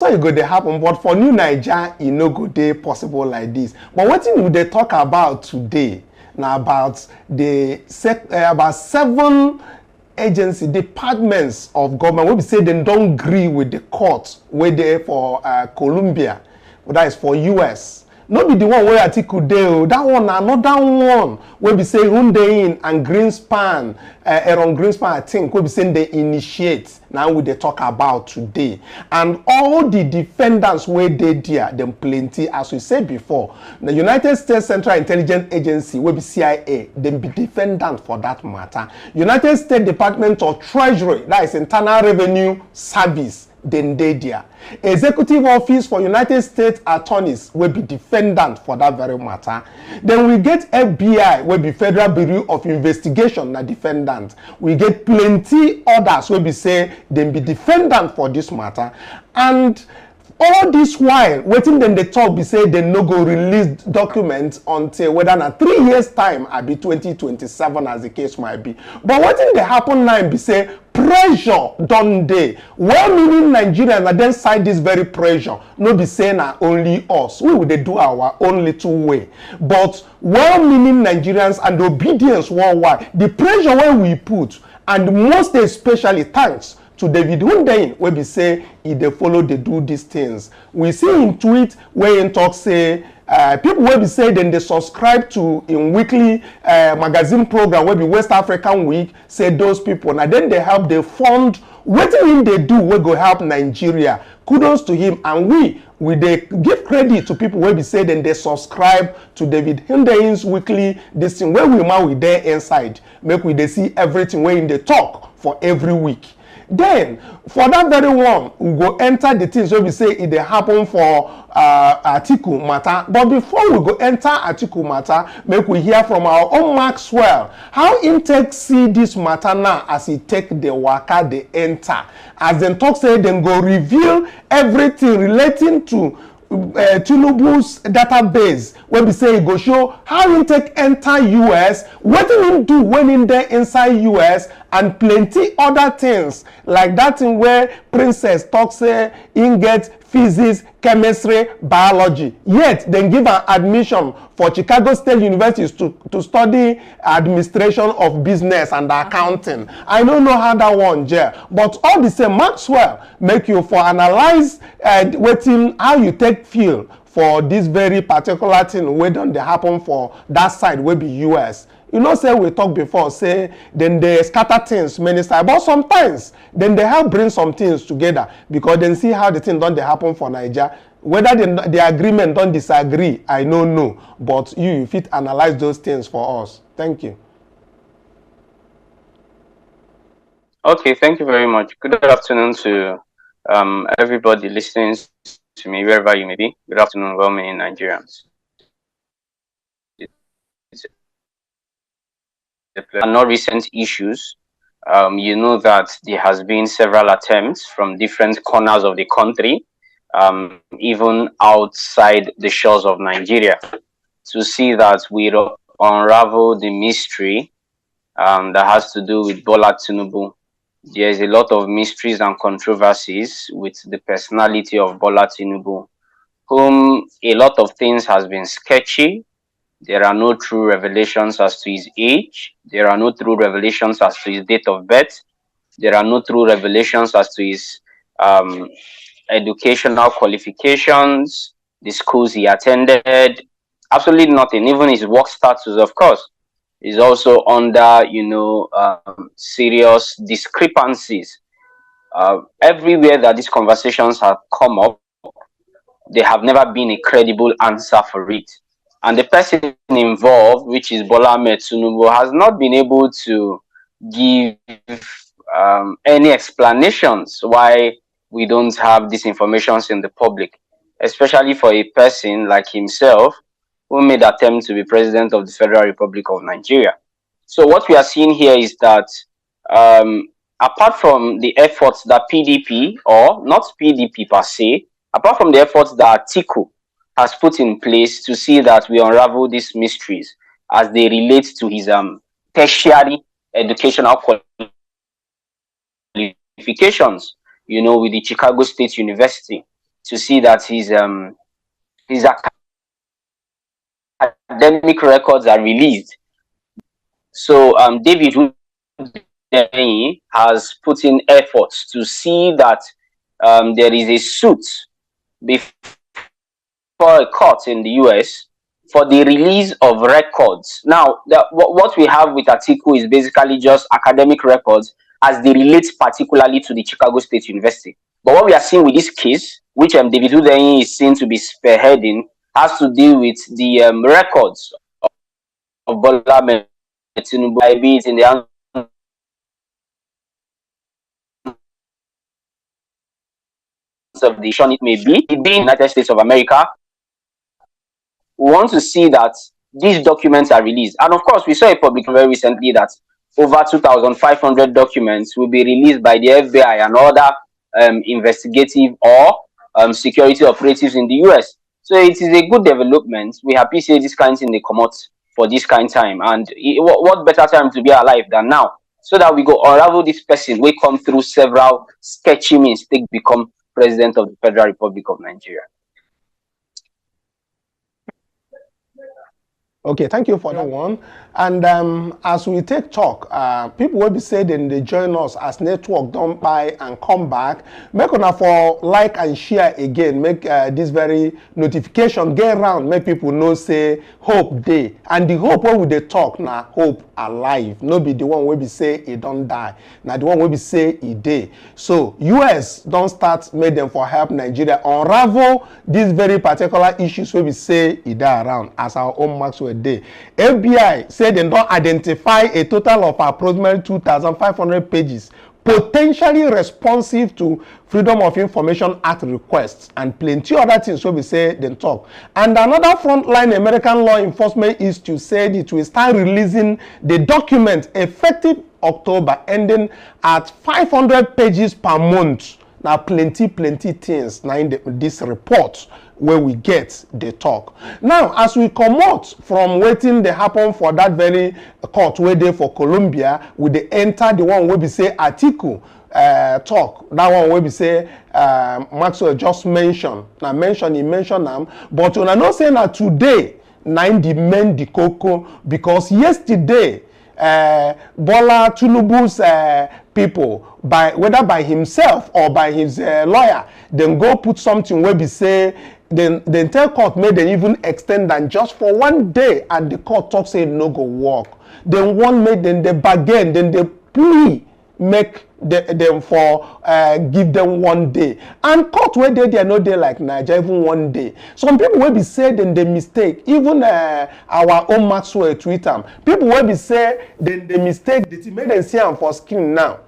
so it go dey happen, but for new Naija e no go dey possible like this. But wetin we dey talk about today na about about 7 agency departments of government wey be say dem don gree with the court wey dey for Columbia, that is for US. No be the one wey Atiku dey o, that one na another one wey be say Hundeyin and Greenspan, Aaron Greenspan I think, wey be say they initiate. Now we dey talk about today, and all the defendants wey dey there, dem plenty. As we said before, the United States Central Intelligence Agency wey be CIA, dem be defendant for that matter. United States Department of Treasury, that is Internal Revenue Service, dem dey there. Executive Office for United States Attorneys will be defendant for that very matter. Then we get FBI will be Federal Bureau of Investigation na defendant. We get plenty others will be say they be defendant for this matter. And all this while waiting then they talk be say they no go release documents until whether na 3 years time I be 2027 as the case might be. But what thing they happen now be say pressure done dey. Well-meaning Nigerians and then side this very pressure. No be saying na only us. We will dey do our own little way. But well-meaning Nigerians and obedience worldwide, the pressure where we put, and most especially thanks to David Hundeyin wey be say he dey follow dey do these things. We see him tweet where he talk say people wey be say then they subscribe to in weekly magazine program wey be West African Week, say those people now then they help they fund wetin they do wey go help Nigeria. Kudos to him, and we dey give credit to people wey be say then they subscribe to David Hundeyin's weekly this thing where we there inside, make we dey see everything wey in dey talk for every week. Then for that very one we go enter the things wey we say it dey happen for Atiku matter. But before we go enter Atiku matter, make we hear from our own Maxwell how him take see this matter now as he take the waka dey enter, as dem talk say dem go reveal everything relating to Tinubu's database wey be say e go show how him take enter US, wetin him do when him dey inside US, and plenty other things like that thing where Princess talk say him get physics, chemistry, biology, yet dem give an admission for Chicago State University to study administration of business and accounting. I don't know how that one gel, but all the same Maxwell make you for analyze wetin how you take feel for this very particular thing wey don dey happen for that side wey be US. You know, say we talk before, say then they scatter things many times, but sometimes then they help bring some things together because then see how the thing don't they happen for Nigeria. Whether the agreement don't disagree, I don't know, but you fit analyze those things for us. Thank you. Okay, thank you very much. Good afternoon to everybody listening to me wherever you may be. Good afternoon, well-meaning Nigerians. And not recent issues, you know that there has been several attempts from different corners of the country, even outside the shores of Nigeria, to see that we unravel the mystery that has to do with Bola Tinubu. There is a lot of mysteries and controversies with the personality of Bola Tinubu, whom a lot of things has been sketchy. There are no true revelations as to his age. There are no true revelations as to his date of birth. There are no true revelations as to his educational qualifications, the schools he attended. Absolutely nothing. Even his work status, of course, is also under, you know, serious discrepancies. Everywhere that these conversations have come up, there have never been a credible answer for it. And the person involved, which is Bola Tinubu, has not been able to give any explanations why we don't have these informations in the public, especially for a person like himself who made an attempt to be president of the Federal Republic of Nigeria. So what we are seeing here is that apart from the efforts that PDP, or not PDP per se, apart from the efforts that Atiku has put in place to see that we unravel these mysteries as they relate to his tertiary educational qualifications, you know, with the Chicago State University. to see that his academic records are released. So David has put in efforts to see that there is a suit before a court in the US for the release of records. Now, what we have with Atiku is basically just academic records as they relate particularly to the Chicago State University. But what we are seeing with this case, which David Udeyin is seen to be spearheading, has to do with the records of Bola Tinubu, be it in the hands of the it may be, it being United States of America. We want to see that these documents are released. And of course, we saw a publication very recently that over 2,500 documents will be released by the FBI and other investigative or security operatives in the US. So it is a good development. We happy to see this kind of thing they come out for this kind of time. And what better time to be alive than now? So that we go unravel this person. We come through several sketchy means to become president of the Federal Republic of Nigeria. Okay, thank you for that one. And as we take talk, people will be saying they join us as network don't buy and come back. Make una for like and share again. Make this very notification get around. Make people know say hope day. And the hope when we they talk now hope alive. No be the one where we say it don't die. Now the one where we say it day. So US don't start make them for help Nigeria unravel these very particular issues where we say it die around as our own Maxwell day. FBI said they don't identify a total of approximately 2,500 pages potentially responsive to Freedom of Information Act requests and plenty other things so we say then talk. And another frontline American law enforcement institute said it will start releasing the document effective October ending at 500 pages per month. Now plenty things now in this report where we get the talk. Now, as we come out from waiting the happen for that very court where they for Colombia, we they enter the one where we say Atiku talk. That one where we say Maxwell just mentioned. Now he mentioned them, but when I not saying that today, nine the men the cocoa because yesterday Bola Tinubu's people, whether by himself or by his lawyer, then go put something where we say then the entire court made them even extend and just for one day and the court talk say no go work. Then one made them they bargain, then they plea make them for give them 1 day. And court where they are not there like Nigeria even 1 day. Some people will be say then they mistake. Even our own Maxwell Twitter. People will be say then they mistake that made them see them for screen now.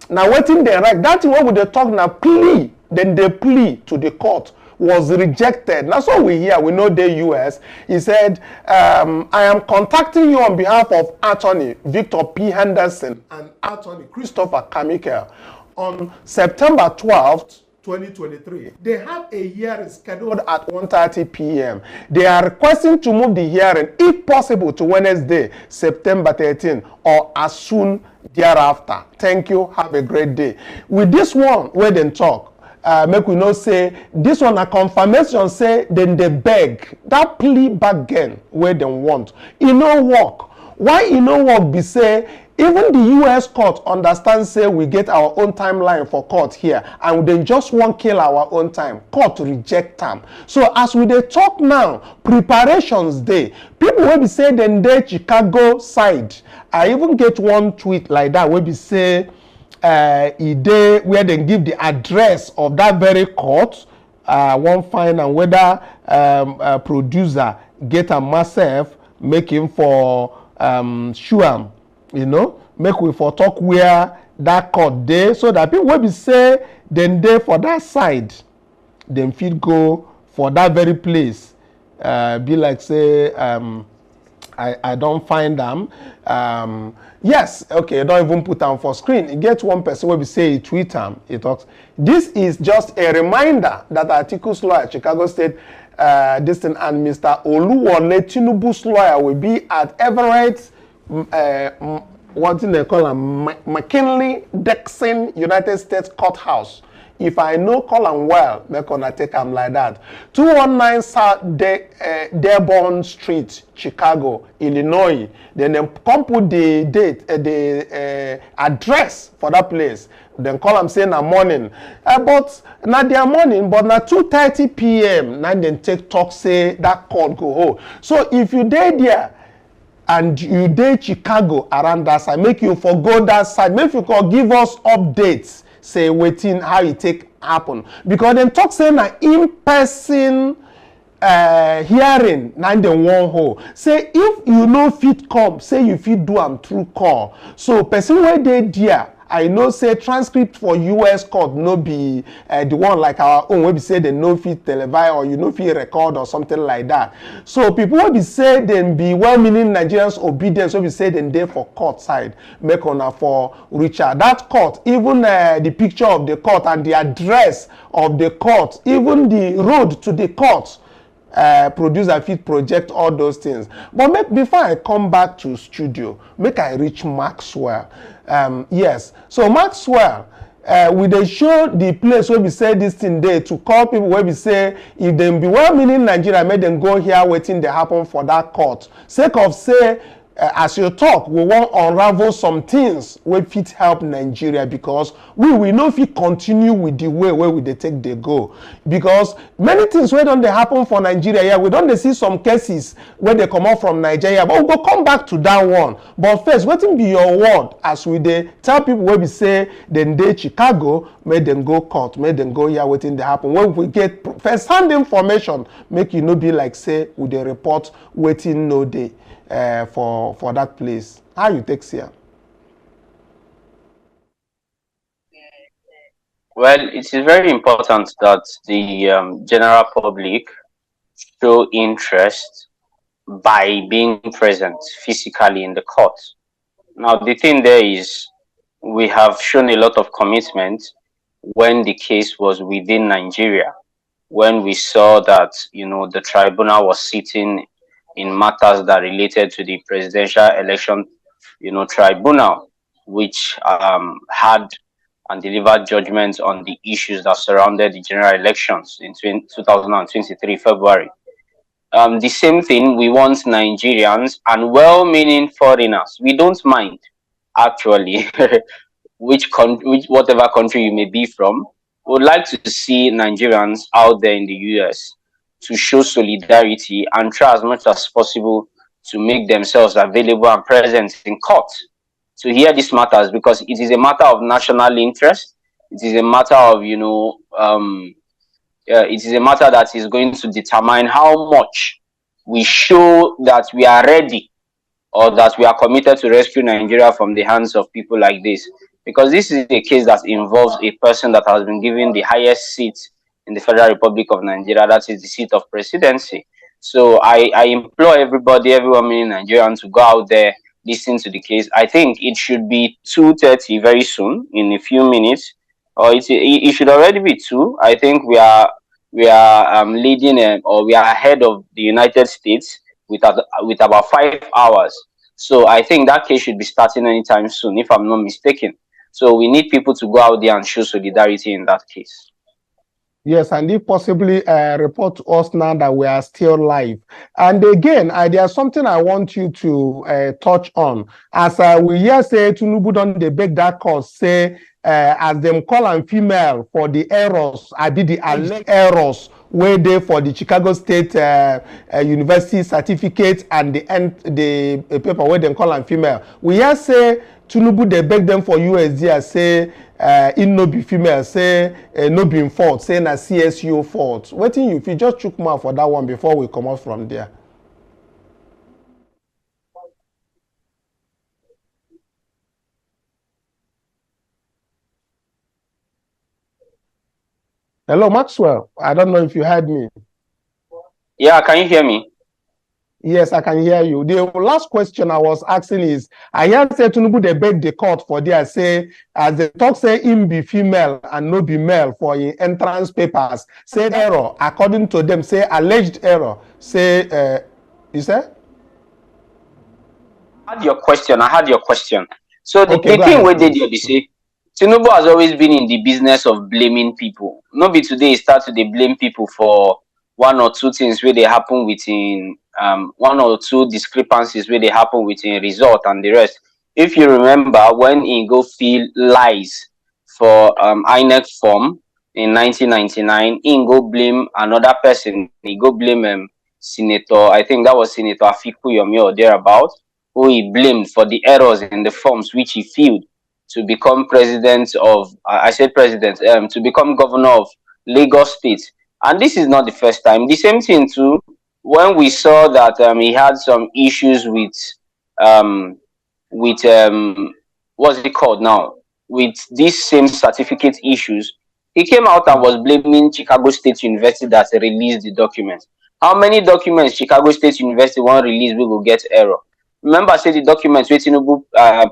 Now waiting they right. That's what would they talk now plea. Then they plea to the court was rejected. That's what we hear. We know the US. He said, I am contacting you on behalf of Attorney Victor P. Henderson and Attorney Christopher Kamikel on September 12th, 2023. They have a hearing scheduled at 1:30 p.m. They are requesting to move the hearing, if possible, to Wednesday, September 13th, or as soon thereafter. Thank you. Have a great day. With this one, where they talk, make we know say this one a confirmation say then they beg that plea bargain where they want. It no work. Why it no work be say even the US court understands say we get our own timeline for court here and they just won't kill our own time. Court reject them. So as we dey talk now, preparations day. People will be say then they Chicago side. I even get one tweet like that where be say where they give the address of that very court, one find and whether a producer get a myself making for Shuam, you know, make we for talk where that court day so that people will be say then they for that side, then feel go for that very place, be like say I don't find them. Yes, okay, don't even put them for screen. You get one person where we say he tweet them, he talks. This is just a reminder that Atiku's lawyer, Chicago State, this thing, and Mr. Oluwole Tinubu's lawyer will be at Everett, what do they call him, McKinley Dixon United States Courthouse if I know call am well, make una take am like that. 219 South Dearborn Street, Chicago, Illinois. Then them come put the date, the address for that place. Then call am say na morning. But na their morning, but na 2:30 p.m. Now then take talk say that call go hold. So if you dey there and you dey Chicago around that side, make you forgo that side. Make you call give us updates. Say wetin how it take happen. Because them talk say na in-person hearing na dem wan hold. Say if you no fit come, say you fit do am through call. So person wey dey there, I know say transcript for US court no be the one like our own wey be say they no fit televise or you no fit record or something like that. So people wey be say dem be well-meaning Nigerians obedience wey be say dem dey for court side, make una for reach out. That court, even the picture of the court and the address of the court, even the road to the court, producer fit project all those things. But before I come back to studio, make I reach Maxwell. Yes, so Maxwell, we dey show the place where we say this thing there to call people where we say if them be well-meaning Nigeria, make them go here waiting they happen for that court. Sake of say, as you talk, we want unravel some things wey fit help Nigeria because we no fit continue with the way where we dey take dey go. Because many things wey don dey happen for Nigeria here, we don dey see some cases where they come out from Nigeria, but we go come back to that one. But first, wetin be your word as we dey tell people wey be say dem dey Chicago, make dem go court, make dem go here wetin dey happen. When we get first-hand information, make you no be like say we dey report wetin no dey. For that place. How you take here? Well, it is very important that the general public show interest by being present physically in the court. Now, the thing there is we have shown a lot of commitment when the case was within Nigeria, when we saw that, the tribunal was sitting in matters that related to the presidential election, tribunal, which had and delivered judgments on the issues that surrounded the general elections in 2023 February. The same thing, we want Nigerians and well-meaning foreigners. We don't mind, actually, whatever country you may be from. We would like to see Nigerians out there in the US to show solidarity and try as much as possible to make themselves available and present in court to hear these matters, because it is a matter of national interest. It is a matter of, it is a matter that is going to determine how much we show that we are ready or that we are committed to rescue Nigeria from the hands of people like this. Because this is a case that involves a person that has been given the highest seat in the Federal Republic of Nigeria, that is the seat of presidency. So I implore everybody, everyone in Nigeria, to go out there, listen to the case. I think it should be 2:30 very soon, in a few minutes, or it should already be 2. I think we are leading or we are ahead of the United States with about 5 hours. So I think that case should be starting anytime soon, if I'm not mistaken. So we need people to go out there and show solidarity in that case. Yes, and if possibly report to us now that we are still live. And again, there's something I want you to touch on. As we hear say Tinubu don dey beg that cause, say as them call am female for the errors, the alleged errors wey dey for the Chicago State University certificate and the paper wey dem call am female. We hear say Tinubu dey beg them for USD say in no be female, say no be in fault, say na CSU fault. Wetin you fit just chook mouth for that one before we come out from there? Hello, Maxwell. I don't know if you heard me. Yeah, can you hear me? Yes, I can hear you. The last question I was asking is, I hear say Tinubu they beg the court for there, say as the talk say him be female and no be male for in entrance papers. Say error, according to them, say alleged error. Say, you say? I had your question. So the Okay, thing where they say, Tinubu has always been in the business of blaming people. No be today he start to dey blame people for one or two things where they happen within one or two discrepancies where they happen within result and the rest. If you remember when he go fill lies for INEC form in 1999, he go blame another person. He go blame Senator, I think that was Senator Afiku Yomi or thereabout, who he blamed for the errors in the forms which he filled to become president of I said president to become governor of Lagos State. And this is not the first time. The same thing too when we saw that he had some issues um with what's it called now, with these same certificate issues. He came out and was blaming Chicago State University that released the documents. How many documents Chicago State University won't release we will get error? Remember, say the documents wey Tinubu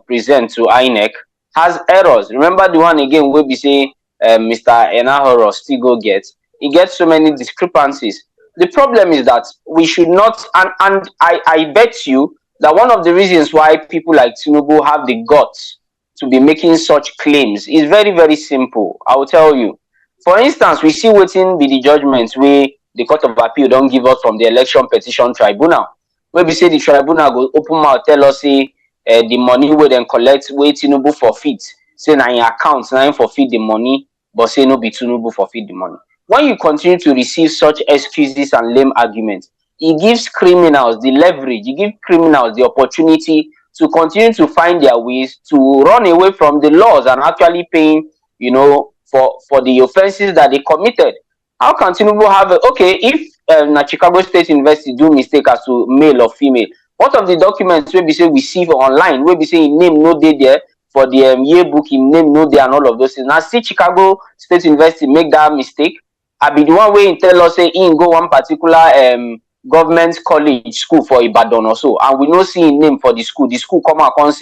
present to INEC has errors. Remember the one again where we say Mr. Enahoro still go get. He gets so many discrepancies. The problem is that we should not, and I bet you that one of the reasons why people like Tinubu have the guts to be making such claims is very, very simple. I will tell you. For instance, we see waiting be the judgments where the Court of Appeal don't give us from the Election Petition Tribunal. Where we say the tribunal go open mouth tell us say the money wey dem collect wey Tinubu forfeit, say na im account na im forfeit the money, but say no be Tinubu forfeit the money. When you continue to receive such excuses and lame arguments, it gives criminals the leverage, it gives criminals the opportunity to continue to find their ways to run away from the laws and actually paying, you know, for the offenses that they committed. How can Tinubu have okay, if na Chicago State University do mistake as to male or female, what of the documents wey be say we see for online wey be say im name no dey there for the yearbook, im name no dey and all of those things? Na still Chicago State University make that mistake? I be the one wey im tell us say im go one particular government college school for Ibadan or so, and we no see im name for the school. The school come out and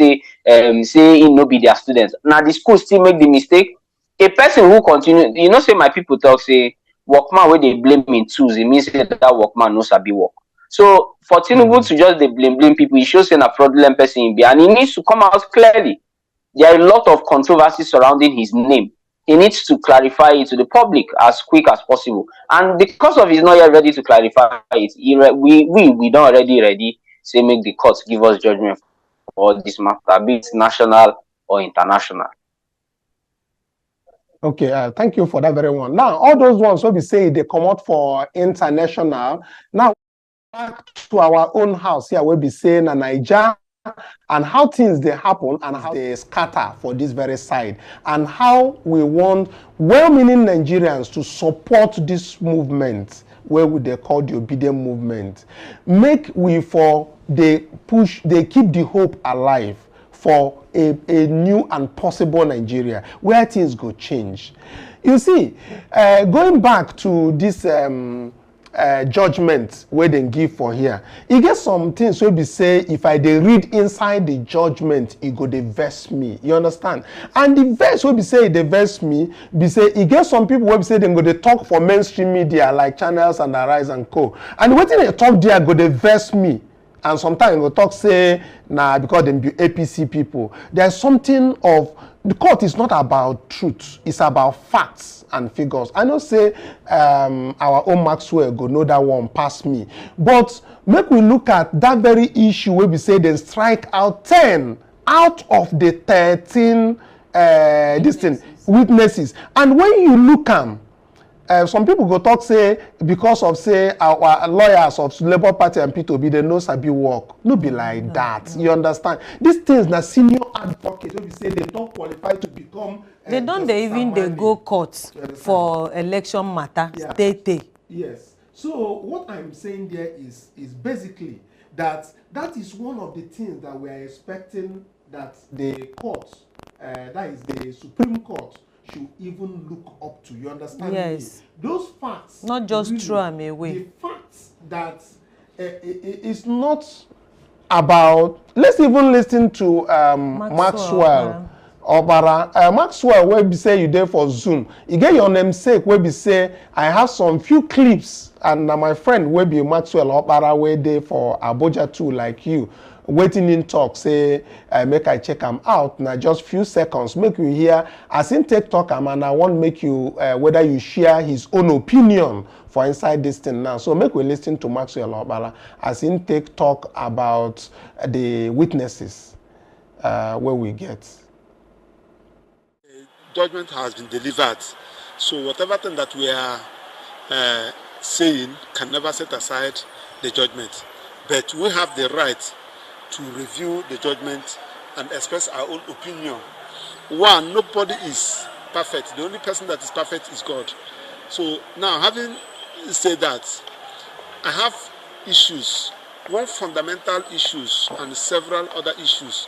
say im no be their student. Now the school still make the mistake. A person who continue, you know, say my people talk say workman wey dey blame in tools, it means say that workman no sabi work. So for Tinubu to just dey blame people, it shows say a fraudulent person in be, and he needs to come out clearly. There are a lot of controversies surrounding his name. He needs to clarify it to the public as quick as possible. And because of he's not yet ready to clarify it, we don't already ready say make the courts give us judgment for this matter, be it national or international. Okay, thank you for that very one. Now, all those ones, what we say, they come out for international. Now, back to our own house here, we'll be saying a Niger and how things they happen and how they scatter for this very side, and how we want well-meaning Nigerians to support this movement, where would they call the obedient movement. Make we for they push, they keep the hope alive for a new and possible Nigeria where things go change. You see, going back to this judgment where they give for here, e get some things wey be say if I dey read inside the judgment, e go dey vex me. You understand? And the verse wey be say e dey vex me be say e get some people wey be say dem go dey talk for mainstream media like Channels and Arise and Co. And wetin they talk there go dey vex me. And sometimes we'll talk say, nah, because them be APC people. There's something of, the court is not about truth. It's about facts and figures. I know say our own Maxwell go know that one past me. But make we look at that very issue where we say they strike out 10 out of the 13 witnesses. And when you look at some people go talk say because of say our lawyers of Labour Party and P2B they no sabi work. No be like that. You understand? These things na senior advocates wey be say they don't qualify to become. They don't they even they go court for election matter. Yeah. Yes. So what I'm saying there is basically that is one of the things that we are expecting that the court, that is the Supreme Court, should even look up to. You understand? Yes. Me? Those facts. Not just really, throw them away. The facts that it's not about. Let's even listen to Maxwell. Obara. Maxwell, where be say you there for Zoom. You get your namesake where be say I have some few clips, and my friend where be Maxwell Obara where there for Abuja too, like you. waiting in talk say make I check am out na just few seconds make you hear as in take talk am, and I want make you whether you share his own opinion for inside this thing now. So make we listen to Maxwell Obala as in take talk about the witnesses where we get. Judgment has been delivered, so whatever thing that we are saying can never set aside the judgment, but we have the right to review the judgment and express our own opinion. One, nobody is perfect. The only person that is perfect is God. So now, having said that, I have issues, one fundamental issues and several other issues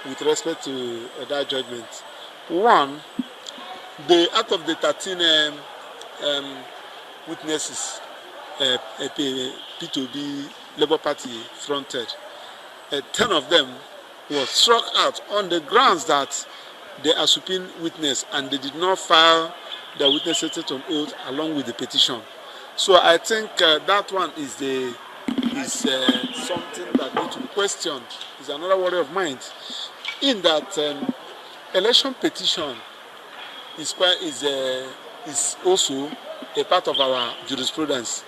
with respect to that judgment. One, out of the 13 witnesses P2B Labour Party fronted, 10 of them were struck out on the grounds that they are supreme witness and they did not file their witness statement on oath along with the petition. So I think that one is something that needs to be questioned. Is another worry of mine. In that election petition is also a part of our jurisprudence.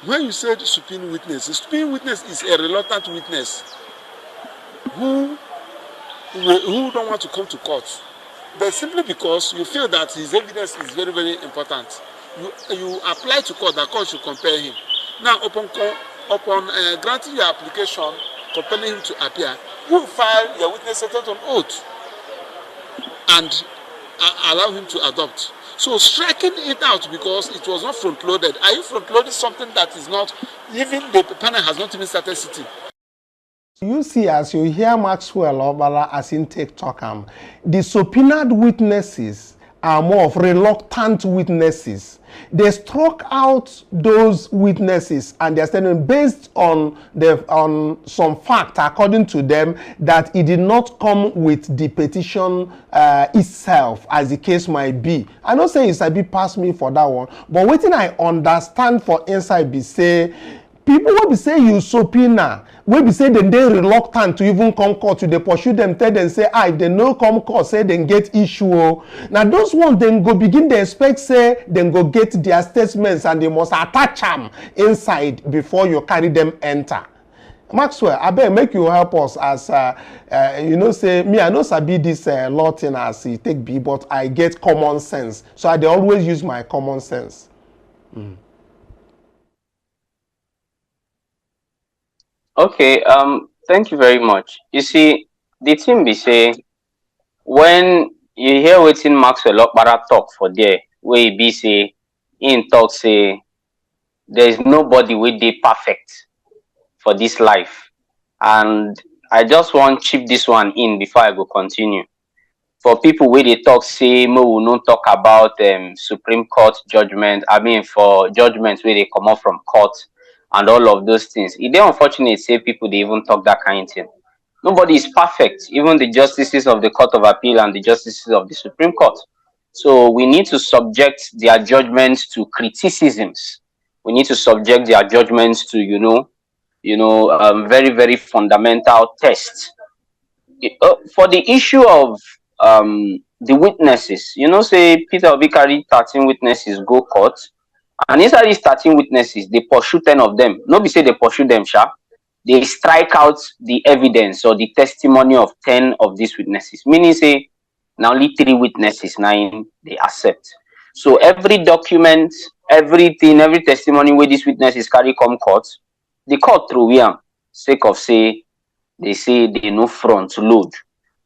When you said supreme witness, the supreme witness is a reluctant witness who don't want to come to court, but simply because you feel that his evidence is very, very important. You apply to court, the court should compel him. Now, upon granting your application, compelling him to appear, you file your witness statement on oath and allow him to adopt. So striking it out because it was not front-loaded. Are you front-loading something that is not, even the panel has not even started sitting? You see, as you hear Maxwell Obala as in take talk, the subpoenaed witnesses are more of reluctant witnesses. They struck out those witnesses and they are standing based on some fact, according to them, that it did not come with the petition itself, as the case might be. I don't say it's a bit past me for that one, but what I understand for inside be say, people will be say you subpoena, will be say they reluctant to even come court, to they pursue them, tell them say, if they no come court, say they get issue. Now those ones then go begin they expect say then go get their statements and they must attach them inside before you carry them enter. Maxwell, I beg make you help us as say me, I know sabi this law thing as it take be, but I get common sense, so I dey always use my common sense. Okay, thank you very much. You see, the thing be say, when you hear wetin Maxwell Okpara talk for there, where he be say, in talk say, there is nobody wey dey perfect for this life. And I just want chip this one in before I go continue. For people where they talk say, we will not talk about Supreme Court judgment, for judgments where they come out from court, and all of those things. It is unfortunate say people they even talk that kind of thing. Nobody is perfect, even the justices of the Court of Appeal and the justices of the Supreme Court. So we need to subject their judgments to criticisms. We need to subject their judgments to very, very fundamental tests. For the issue of the witnesses, say Peter Obi carry 13 witnesses go court. And inside these 13 witnesses, they pursue 10 of them. Nobody say they pursue them, sha. They strike out the evidence or the testimony of 10 of these witnesses. Meaning say, now only 3 witnesses, 9 they accept. So every document, everything, every testimony where these witnesses carry come court, the court through them, sake of say they no front load.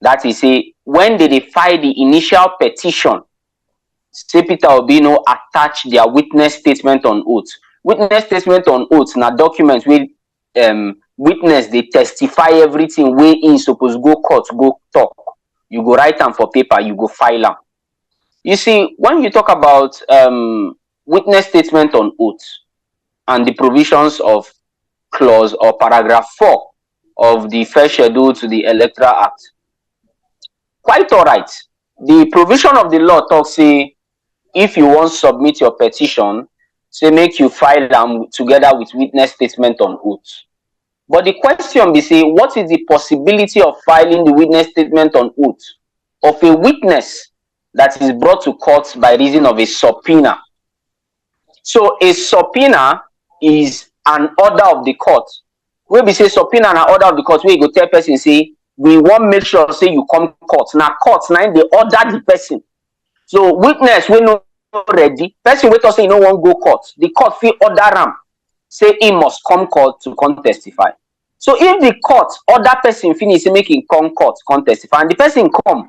That is say, when they file the initial petition, say Peter Obi no attach their witness statement on oath. Witness statement on oath na documents where witness they testify everything where in suppose go court, go talk. You go write them for paper, you go file them. You see, when you talk about witness statement on oath and the provisions of clause or paragraph 4 of the first schedule to the Electoral Act, quite all right. The provision of the law talks say, if you want to submit your petition, say make you file them together with witness statement on oath. But the question be say, what is the possibility of filing the witness statement on oath of a witness that is brought to court by reason of a subpoena? So a subpoena is an order of the court. Wey be say subpoena na order of the court, where you go tell person say, we want make sure say you come court. Now court now they order the person. So witness we no ready, person wey talk say you no wan go court, the court fit order am say he must come court to come testify. So if the court order person finish say make him come court come testify, and the person come,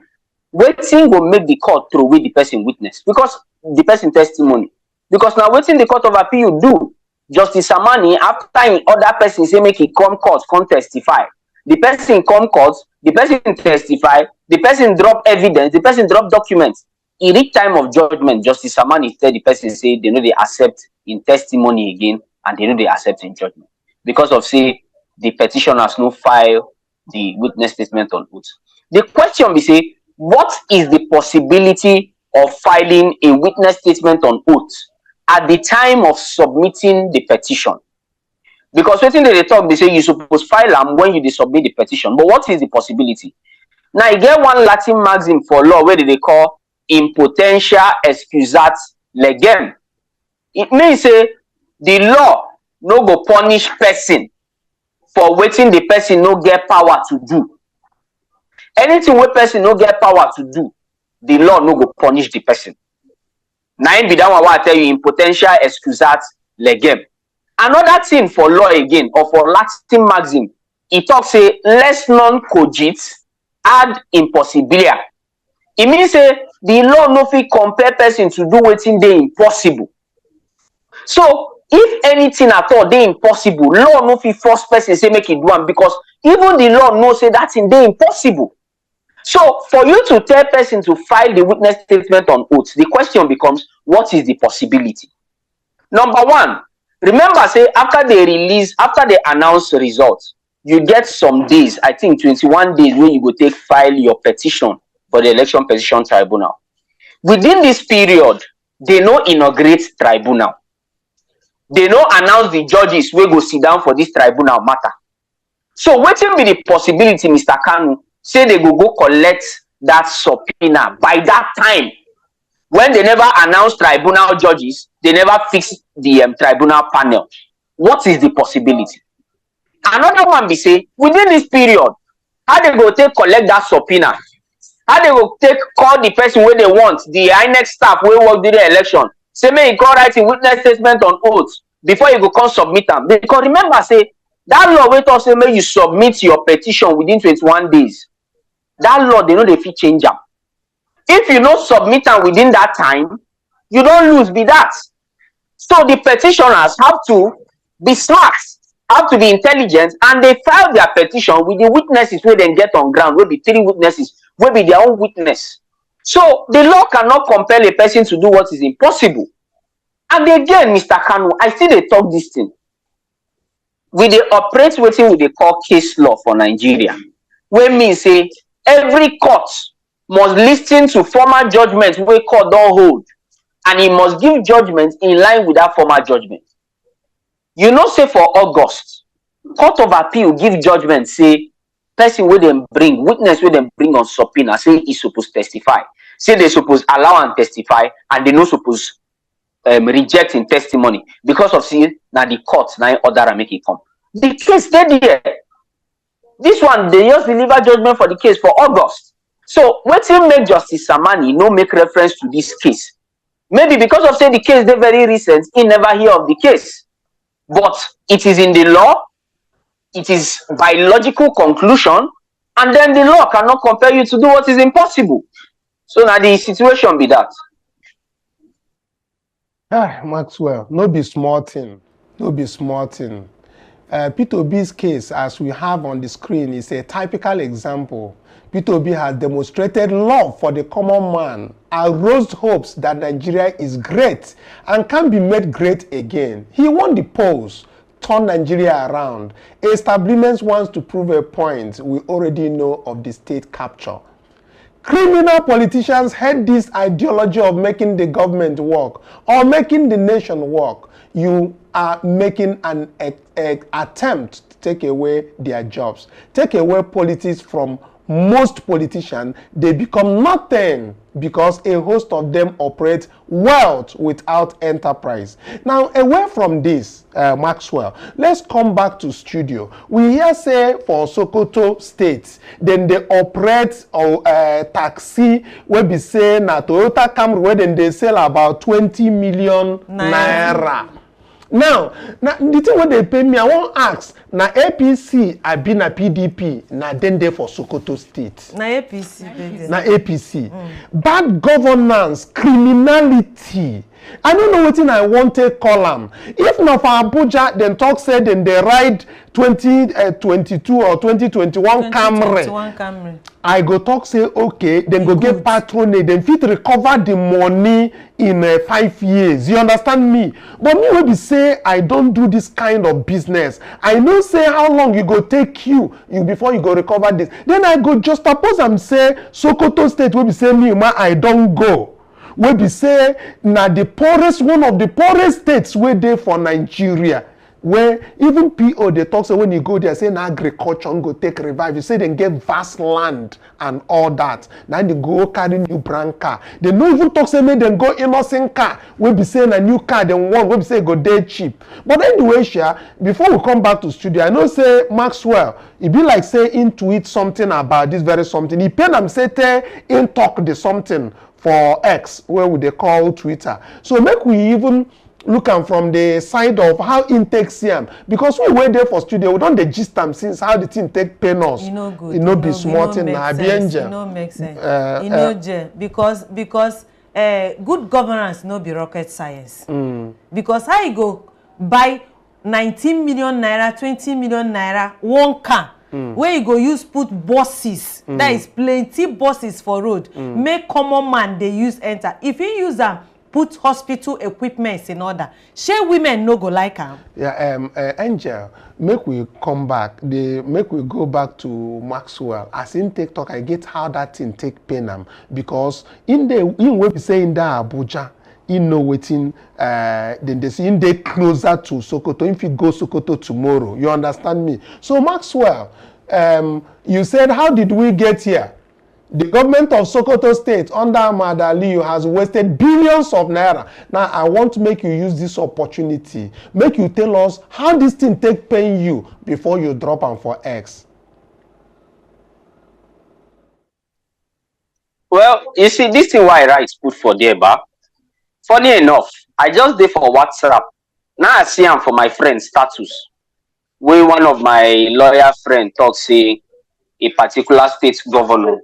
wetin go make the court throw away the person witness, because the person testimony, because now wetin the court of appeal do, Justice Samani, after he order person say make he come court come testify, the person come court, the person testify, the person drop evidence, the person drop documents. In reach time of judgment, Justice Samani tell the person say they know they accept in testimony again, and they know they accept in judgment, because of say the petitioners no file the witness statement on oath. The question be say, what is the possibility of filing a witness statement on oath at the time of submitting the petition? Because wetin they talk, they say you suppose file them when you submit the petition. But what is the possibility? Now you get one Latin maxim for law where they call in potentia excusat legem. It means say the law no go punish person for waiting the person no get power to do. Anything where person no get power to do, the law no go punish the person. Now be that one I tell you, in potentia excusat legem. Another thing for law again, or for Latin maxim, it talks say less non cogit ad impossibilia. It means say the law no fit compel person to do wetin dey impossible. So if anything at all dey impossible, law no fit force person say make e do am, because even the law know say that thing dey impossible. So for you to tell person to file the witness statement on oath, the question becomes, what is the possibility? Number one, remember say after they announce the results, you get some days, I think 21 days, when you go take file your petition for the election petition tribunal. Within this period, they no inaugurate tribunal. They no announce the judges wey go sit down for this tribunal matter. So wetin be the possibility, Mr. Kanu, say they go collect that subpoena by that time, when they never announce tribunal judges, they never fix the tribunal panel? What is the possibility? Another one be say, within this period, how they go take collect that subpoena? How they go take call the person where they want, the INEC staff wey work during the election, say may you call writing witness statement on oath before you go come submit them? Because remember say, that law wey talk say may you submit your petition within 21 days, that law they know they fit change them. If you no submit them within that time, you don't lose, be that. So the petitioners have to be smart, have to be intelligent, and they file their petition with the witnesses where they get on ground, will be 3 witnesses, will be their own witness. So the law cannot compel a person to do what is impossible. And again, Mr. Kanu, I still they talk this thing. We they operate wetin they call case law for Nigeria, where means say every court must listen to former judgment wey court don hold, and it must give judgment in line with that former judgment. You know, say for August, Court of Appeal give judgment say person wey dem bring, witness wey dem bring on subpoena, say he supposed testify. Say they suppose allow and testify, and they no suppose reject in testimony, because of say now the court now order and make it come. The case dey there. This one they just deliver judgment for the case for August. So wetin make Justice Samani no make reference to this case? Maybe because of say the case dey very recent, he never hear of the case. But it is in the law, it is by logical conclusion, and then the law cannot compel you to do what is impossible. So now the situation be that. Maxwell, no be small thing. No be small thing. P2B's case, as we have on the screen, is a typical example. P2B has demonstrated love for the common man and raised hopes that Nigeria is great and can be made great again. He won the polls, turned Nigeria around. Establishments wants to prove a point we already know of the state capture. Criminal politicians had this ideology of making the government work or making the nation work. You are making an attempt take away their jobs, take away politics from most politicians, they become nothing because a host of them operate wealth without enterprise. Now, away from this, Maxwell, let's come back to studio. We hear say for Sokoto State, then they operate taxi, where be say na Toyota Camry, where then they sell about 20 million naira. Now, the thing when they pay me, I won't ask. Na APC, I be na PDP, na then they for Sokoto State. Na APC. Na APC. Bad governance, criminality. I don't know what I want to call them. If not for Abuja, then talk said then they ride 2022 or 2021 Camry. I go talk say okay, then go get patronage, then fit recover the money in 5 years. You understand me? But me will be say I don't do this kind of business. I know say how long you go take you before you go recover this. Then I go just suppose I'm say Sokoto State will be say me ma I don't go. We be say na the poorest, one of the poorest states where they for Nigeria, where even PO they talk say when you go there say na agriculture go take revive. You say they get vast land and all that. Now they go carry new brand car. They no even talk say make them go innocent car. We be saying a new car then one we be say go dead cheap. But anyway, sure, before we come back to studio, I know say Maxwell, it be like say intuit something about this very something. He pen am say in talk the something for X, where would they call Twitter. So make we even look am from the side of how in takes him, because we were there for studio, we don't the gist them since how the thing take pain us. You know good. You know be smart in Abienja. You know make sense. You know because good governance no be rocket science. Because how you go buy 19 million naira, 20 million naira, one car. Where you go use put buses, that is plenty buses for road, make common man they use enter. If you use them, put hospital equipment in order. Shey women no go like them. Yeah, Angel, make we come back. Make we go back to Maxwell. As in TikTok, I get how that thing take pain am because in what we say in the Abuja. In know waiting, then they see in they closer to Sokoto. If you go Sokoto tomorrow, you understand me. So Maxwell, you said, how did we get here? The government of Sokoto State under Ahmad Aliyu has wasted billions of naira. Now I want to make you use this opportunity. Make you tell us how this thing take paying you before you drop them for X. Well, you see, this thing why I write put for there, but funny enough, I just did for WhatsApp. Now I see him for my friend status. Where one of my lawyer friend talks say a particular state governor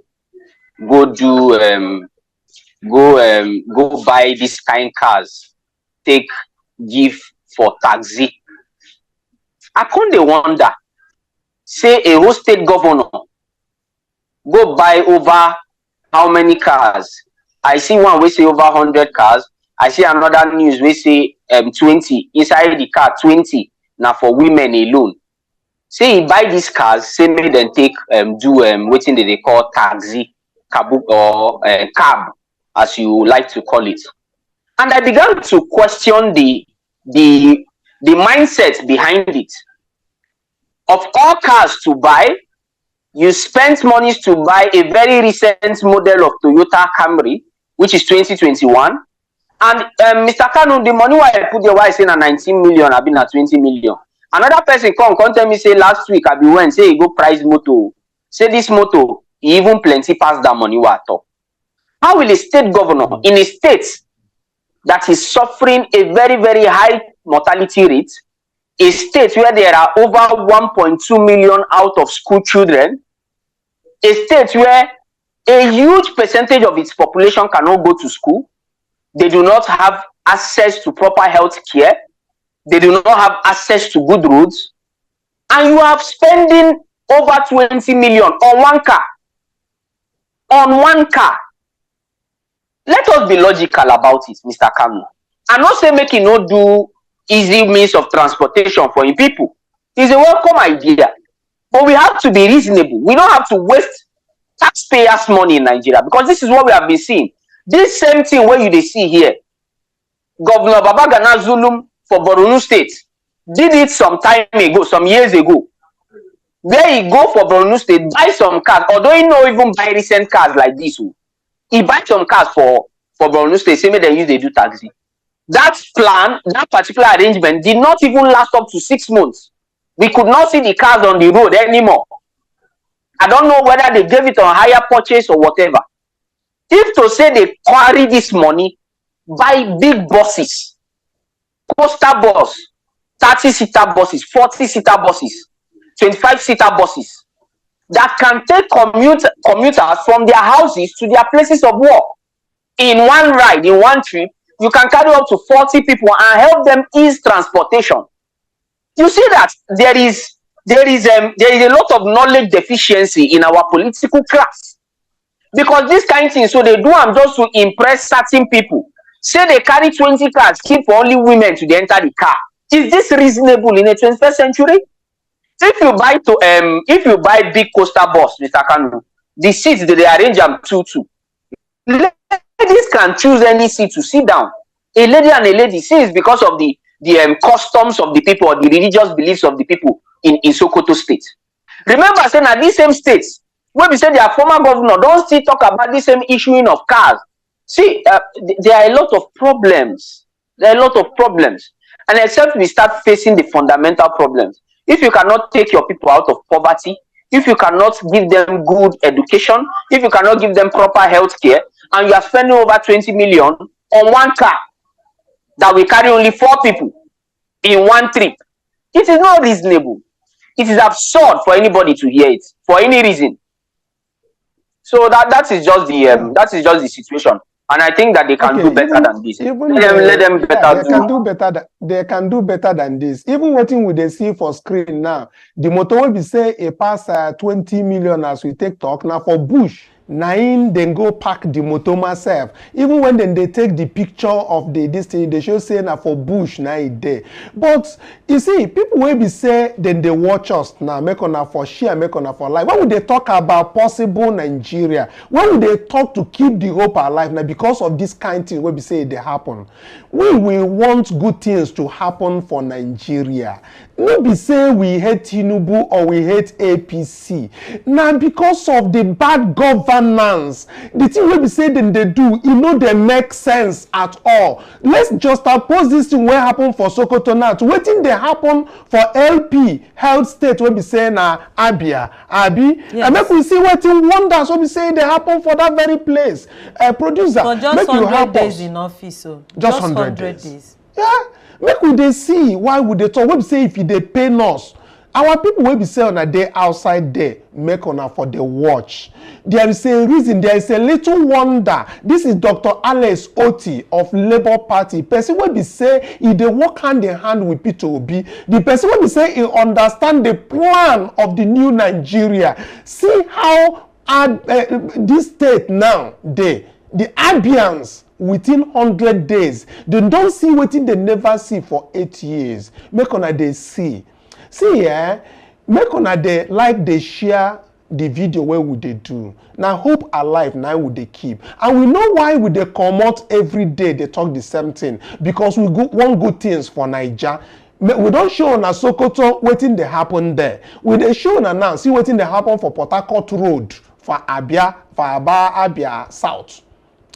go do go buy this kind cars, take give for taxi. I couldn't wonder. Say a whole state governor go buy over how many cars? I see one we say over 100 cars. I see another news we say 20 inside the car 20 now for women alone. Say he buy these cars, say maybe then take do waiting that they call taxi, cab or cab, as you like to call it. And I began to question the mindset behind it. Of all cars to buy, you spent money to buy a very recent model of Toyota Camry, which is 2021. And Mr. Kanu, the money I put there, why I say na 19 million, I've been at 20 million. Another person come tell me, say last week I be went, say he go price moto. Say this moto, he even plenty pass that money what talk. How will a state governor in a state that is suffering a very, very high mortality rate, a state where there are over 1.2 million out of school children, a state where a huge percentage of its population cannot go to school, they do not have access to proper health care, they do not have access to good roads, and you are spending over 20 million on one car. On one car. Let us be logical about it, Mr. Kanu. I'm not saying make it not do easy means of transportation for you people. It's a welcome idea. But we have to be reasonable. We don't have to waste taxpayers' money in Nigeria, because this is what we have been seeing. This same thing where you see here, Governor Babagana Zulum for Borno State did it some time ago, some years ago, where he go for Borno State, buy some cars, although he no even buy recent cars like this. He buy some cars for Borno State, say they use they do taxi. That plan, that particular arrangement did not even last up to 6 months. We could not see the cars on the road anymore. I don't know whether they gave it on higher purchase or whatever. If to say they quarry this money, buy big buses, coaster bus, 30-seater buses, 40-seater buses, 25-seater buses that can take commuters from their houses to their places of work. In one ride, in one trip, you can carry up to 40 people and help them ease transportation. You see that there is a lot of knowledge deficiency in our political class, because this kind of thing, so they do them just to impress certain people. Say they carry 20 cars, keep for only women to enter the car. Is this reasonable in the 21st century? If you buy big coaster bus, Mr. Kanu, the seats they arrange them 2-2. Ladies can choose any seat to sit down. A lady and a lady, see, it's because of the customs of the people or the religious beliefs of the people in Sokoto state. Remember, saying at these same states, when we say their former governor don't still talk about the same issuing of cars. See, there are a lot of problems. There are a lot of problems. And except we start facing the fundamental problems. If you cannot take your people out of poverty, if you cannot give them good education, if you cannot give them proper health care, and you are spending over 20 million on one car that will carry only 4 people in one trip, it is not reasonable. It is absurd for anybody to hear it for any reason. So that is just the situation. And I think that they can do better than this. Let them better they can do better than this. Even what they see for screen now, the motor will be say a pass 20 million as we take talk now for Bush. Nine then go pack the motor myself. Even when then they take the picture of this thing, they should say now for Bush now there. But you see, people will be say then they watch us now, make on for share, make on for life. When would they talk about possible Nigeria? When would they talk to keep the hope alive now because of this kind of thing will be say they happen? We want good things to happen for Nigeria. Not be say we hate Tinubu or we hate APC. Now because of the bad governance, the thing will be said then they do, they make sense at all. Let's just oppose this thing what happen for Sokoto now. To waiting they happen for LP, health state will be saying Abia, Abi. Yes. And make we see what in wonders will be saying they happen for that very place. Producer, for just 100 days in office, so just 100 days. Yeah. Make we they see why would they talk? What we say if they pay us? Our people will be saying on a day outside there, make on for the watch. There is a reason, there is a little wonder. This is Dr. Alex Oti of Labour Party. Person will be say if they work hand in hand with Peter Obi. The person will be say he understand the plan of the new Nigeria. See how this state now the ambience within 100 days. They don't see what they never see for 8 years. Make on they see. See, make on they like they share the video where would they do. Now hope alive, now would they keep. And we know why would they come out every day, they talk the same thing. Because we want good things for Niger. We don't show on Sokoto waiting they happen there. We they show on now, see waiting they happen for Port Harcourt Road, for Abia, for Abia South.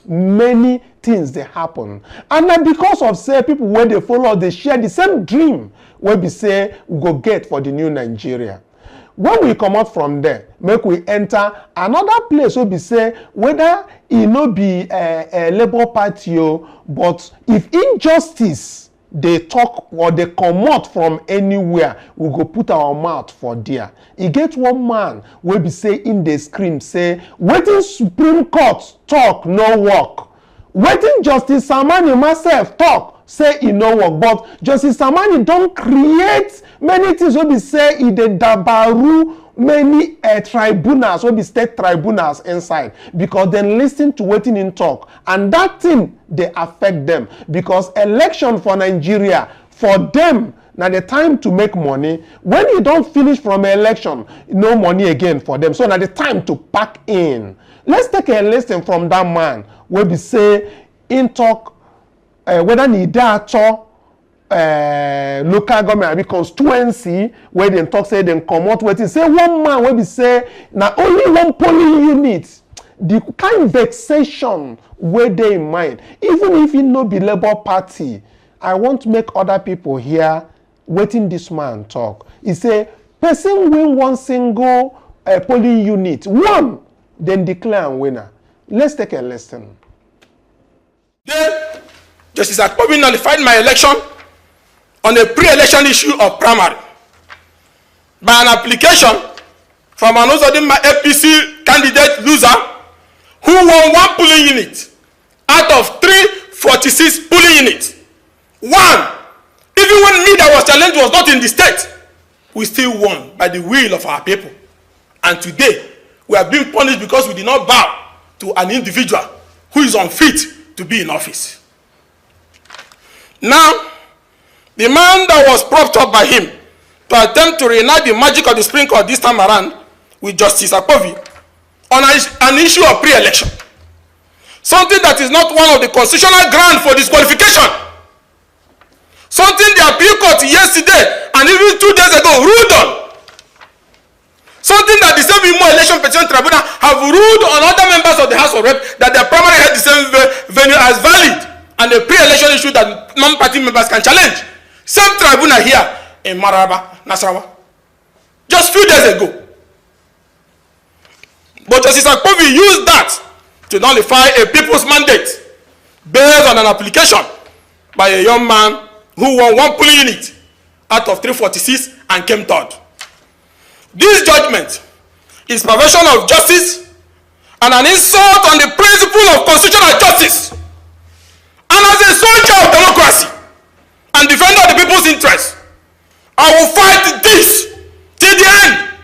Many things they happen, and then because of say people where they follow, they share the same dream where we say we go get for the new Nigeria. When we come out from there, make we enter another place where we say whether it no be a Labour Party, but if injustice they talk or they come out from anywhere, we go put our mouth for there. E get one man wey be say in the screen say wetin Supreme Court talk no work, wetin Justice Samani myself talk say e no work, but Justice Samani don create many things wey be say e dey dabaru many tribunals wey be state tribunals inside because dem listen to wetin him talk, and that thing dey affect them because election for Nigeria for them na the time to make money. When you don't finish from an election, no money again for them. So na the time to pack in. Let's take a lesson from that man where we say in talk whether ni da local government abi constituency wey dem talk say dem comot wetin say one man wey be say na only one polling unit, the kind vexation wey dey in mind, even if e no be Labour Party, I want make other people hear wetin this man talk. He say person win one single polling unit, one, then declare am winner. Let's take a listen. Then Justice Akpobi nullified my election on a pre-election issue of primary by an application from an Ozodinma APC candidate loser who won one polling unit out of 346 polling units. One, even when me that was challenged was not in the state, we still won by the will of our people. And today, we are being punished because we did not bow to an individual who is unfit to be in office. Now, the man that was propped up by him to attempt to reignite the magic of the Supreme Court this time around with Justice Akpobi on an issue of pre-election, something that is not one of the constitutional grounds for disqualification, something the appeal court yesterday and even 2 days ago ruled on, something that the same election petition tribunal have ruled on other members of the House of Rep that their primary had the same venue as valid, and a pre-election issue that non-party members can challenge. Same tribunal here in Maraba, Nasarawa, just few days ago. But Justice Akpobi used that to nullify a people's mandate based on an application by a young man who won one polling unit out of 346 and came third. This judgment is perversion of justice and an insult on the principle of constitutional justice. And as a soldier of democracy and defender of the people's interests, I will fight this till the end.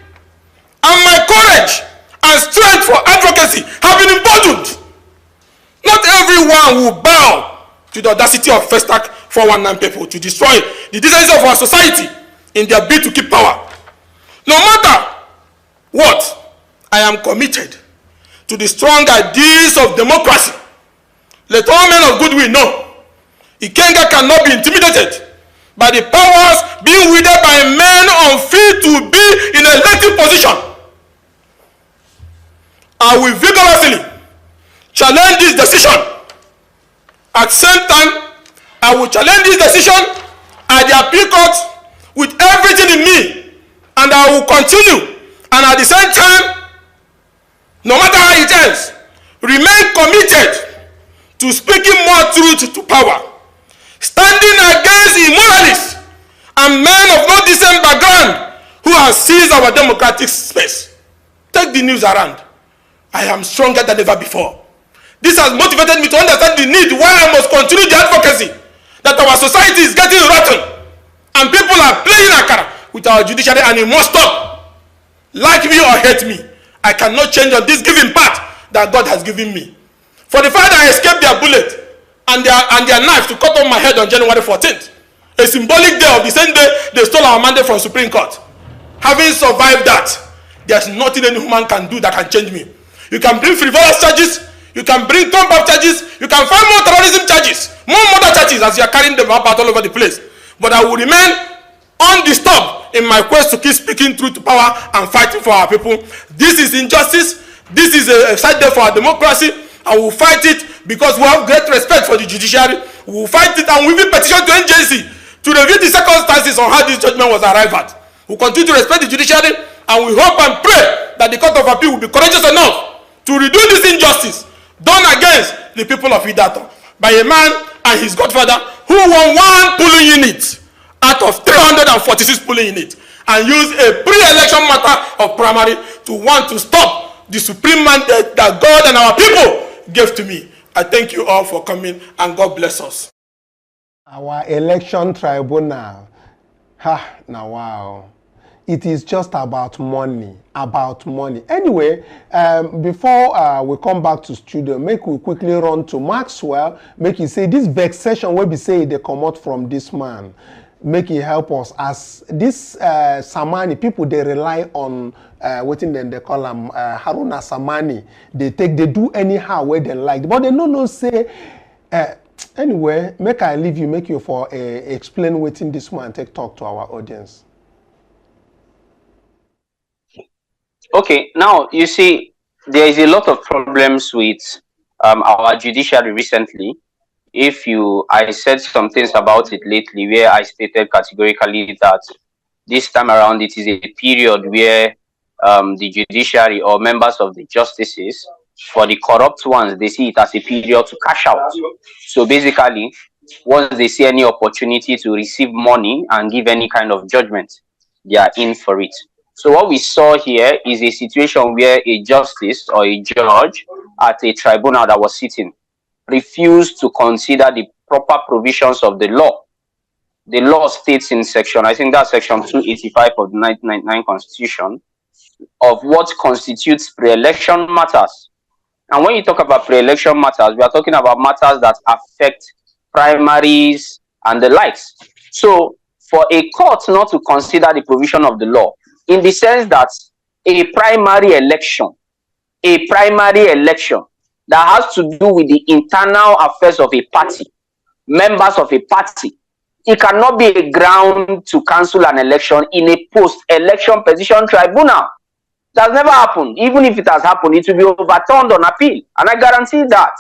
And my courage and strength for advocacy have been emboldened. Not everyone will bow to the audacity of Festac 419 people to destroy the decency of our society in their bid to keep power. No matter what, I am committed to the strong ideals of democracy. Let all men of goodwill know Ikenga cannot be intimidated by the powers being wielded by men unfit to be in a elective position. I will vigorously challenge this decision. At the same time, I will challenge this decision at the appeal court with everything in me, and I will continue, and at the same time, no matter how it ends, remain committed to speaking more truth to power, standing against immoralists and men of no decent background who have seized our democratic space. Take the news around. I am stronger than ever before. This has motivated me to understand the need why I must continue the advocacy that our society is getting rotten and people are playing akara with our judiciary, and it must stop. Like me or hate me, I cannot change on this given path that God has given me. For the fact that I escaped their bullet and their knife to cut off my head on January 14th, a symbolic day of the same day they stole our mandate from Supreme Court. Having survived that, there's nothing any human can do that can change me. You can bring frivolous charges, you can bring trump-up charges, you can find more terrorism charges, more murder charges as you are carrying them up all over the place. But I will remain undisturbed in my quest to keep speaking truth to power and fighting for our people. This is injustice. This is a sad day for our democracy. I will fight it because we have great respect for the judiciary. We will fight it, and we will petition to NJC to review the circumstances on how this judgment was arrived at. We continue to respect the judiciary, and we hope and pray that the Court of Appeal will be courageous enough to redo this injustice done against the people of Idato by a man and his godfather who won one polling unit out of 346 polling units and used a pre-election matter of primary to want to stop the supreme mandate that God and our people gave to me. I thank you all for coming, and God bless us. Our election tribunal, now wow. It is just about money, Anyway, before we come back to studio, make we quickly run to Maxwell, make you say this vexation will be say they come out from this man. Make it help us as this Samani people, they rely on waiting then they call them Haruna Samani. They do anyhow where they like, but they no say Anyway, make I leave you, make you for explain waiting this one, take talk to our audience. Okay, now you see, there is a lot of problems with our judiciary recently. I said some things about it lately where I stated categorically that this time around it is a period where the judiciary or members of the justices, for the corrupt ones, they see it as a period to cash out. So basically, once they see any opportunity to receive money and give any kind of judgment, they are in for it. So what we saw here is a situation where a justice or a judge at a tribunal that was sitting refused to consider the proper provisions of the law. The law states in section, I think that's section 285 of the 1999 Constitution, of what constitutes pre-election matters. And when you talk about pre-election matters, we are talking about matters that affect primaries and the likes. So for a court not to consider the provision of the law, in the sense that a primary election that has to do with the internal affairs of a party, members of a party, it cannot be a ground to cancel an election in a post-election petition tribunal. That has never happened. Even if it has happened, it will be overturned on appeal. And I guarantee that.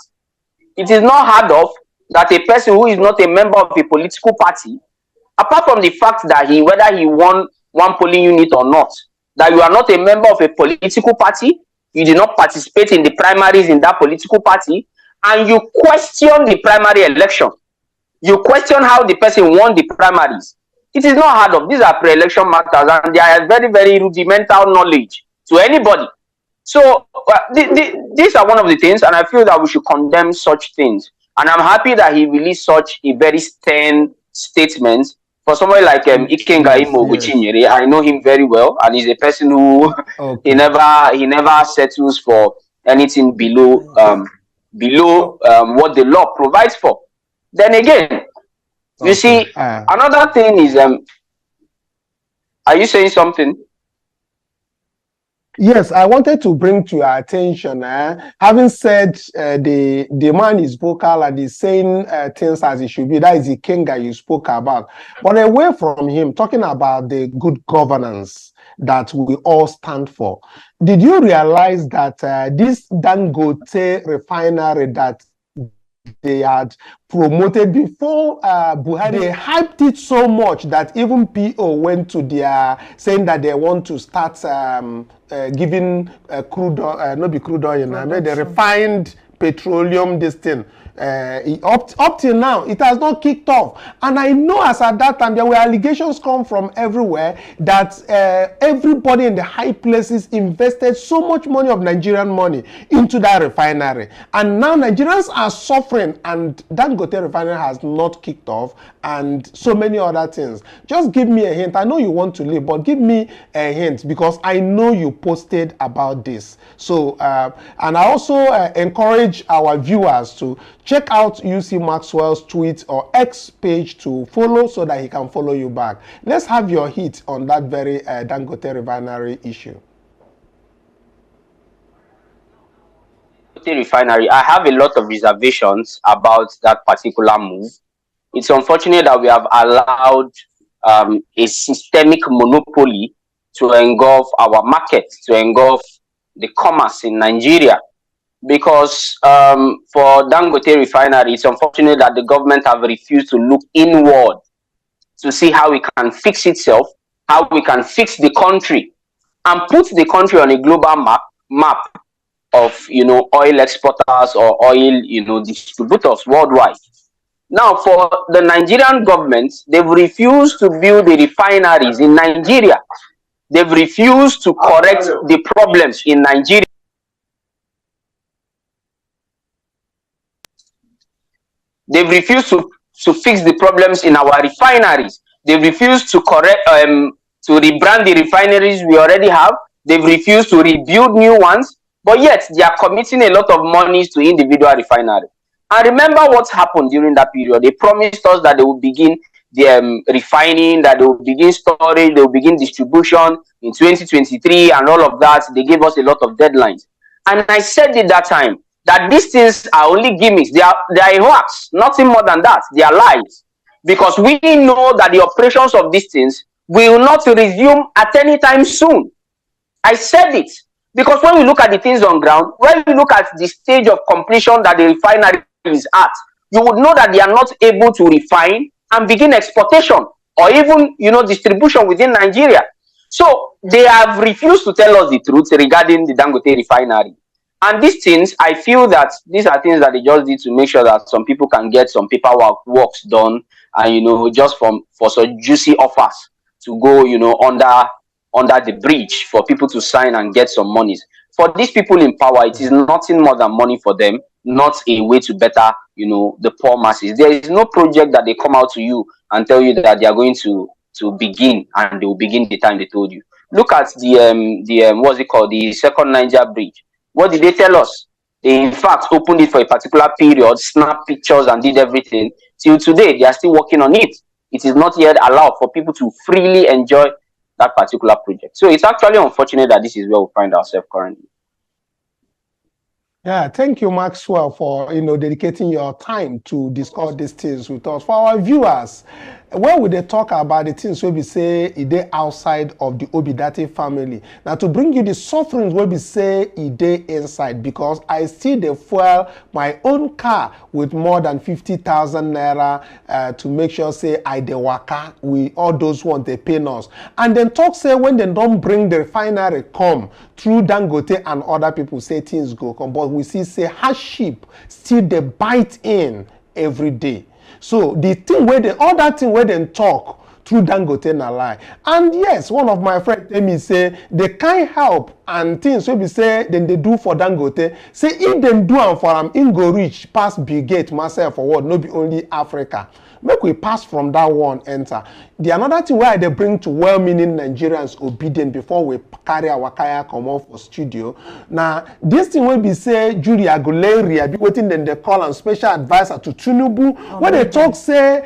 It is not heard of that a person who is not a member of a political party, apart from the fact that whether he won one polling unit or not, that you are not a member of a political party, you did not participate in the primaries in that political party, and you question the primary election. You question how the person won the primaries. It is not heard of. These are pre-election matters, and they are very, very rudimental knowledge to anybody. So these are one of the things, and I feel that we should condemn such things. And I'm happy that he released such a very stern statement for somebody like Ikenga Imoguchinyere. I know him very well, and he's a person who he never settles for anything below what the law provides for. Then again, you see, another thing is, are you saying something? Yes, I wanted to bring to your attention, having said the man is vocal and is saying things as it should be, that is the Kenga you spoke about. But away from him, talking about the good governance that we all stand for, did you realize that this Dangote refinery that they had promoted before Buhari, they hyped it so much that even PO went to their saying that they want to start giving crude oil, not be crude oil, the refined petroleum, this thing. Up till now, it has not kicked off. And I know as at that time, there were allegations come from everywhere that everybody in the high places invested so much money of Nigerian money into that refinery. And now Nigerians are suffering, and Dangote refinery has not kicked off, and so many other things. Just give me a hint. I know you want to leave, but give me a hint, because I know you posted about this. So, and I also encourage our viewers to check out UC Maxwell's tweet or X page to follow, so that he can follow you back. Let's have your hit on that very Dangote refinery issue. Refinery, I have a lot of reservations about that particular move. It's unfortunate that we have allowed a systemic monopoly to engulf our market, to engulf the commerce in Nigeria. Because for Dangote refinery, it's unfortunate that the government have refused to look inward to see how it can fix itself, how we can fix the country, and put the country on a global map of, oil exporters or oil, distributors worldwide. Now, for the Nigerian government, they've refused to build the refineries in Nigeria. They've refused to correct the problems in Nigeria. They've refused to fix the problems in our refineries. They've refused to to rebrand the refineries we already have. They've refused to rebuild new ones. But yet, they are committing a lot of monies to individual refineries. And remember what happened during that period. They promised us that they would begin the refining, that they would begin storage, they would begin distribution in 2023 and all of that. They gave us a lot of deadlines. And I said at that time that these things are only gimmicks. They are a hoax, nothing more than that. They are lies. Because we know that the operations of these things will not resume at any time soon. I said it. Because when you look at the things on ground, when you look at the stage of completion that the refinery is at, you would know that they are not able to refine and begin exportation or even, distribution within Nigeria. So they have refused to tell us the truth regarding the Dangote refinery. And these things, I feel that these are things that they just did to make sure that some people can get some paperwork works done, and just for some juicy offers to go, under the bridge for people to sign and get some monies. For these people in power, it is nothing more than money for them, not a way to better, the poor masses. There is no project that they come out to you and tell you that they are going to begin, and they will begin the time they told you. Look at the what's it called, the second Niger bridge. What did they tell us? They in fact opened it for a particular period, snapped pictures and did everything. Till today, they are still working on it. It is not yet allowed for people to freely enjoy that particular project. So it's actually unfortunate that this is where we find ourselves currently. Yeah, thank you, Maxwell, for dedicating your time to discuss these things with us. For our viewers, where would they talk about the things we say they outside of the Obidate family? Now, to bring you the sufferings we say they inside, because I see they fuel my own car with more than 50,000 naira to make sure say I de waka we all those ones they pay us. And then talk say when they don't bring the refinery come through Dangote and other people say things go come, but we see say hardship still they bite in every day. So the thing where the other thing where they talk through Dangote na lie. And yes, one of my friends tell me say they can't help and things we be say then they do for Dangote. Say if them do and for them in go reach past Bill Gates myself for what no be only Africa. Make we pass from that one enter. The another thing where they bring to well-meaning Nigerians obedient before we carry our kaya come off for studio. Now this thing will be say Julia Guleria be waiting then they call on special advisor to Tinubu when they talk say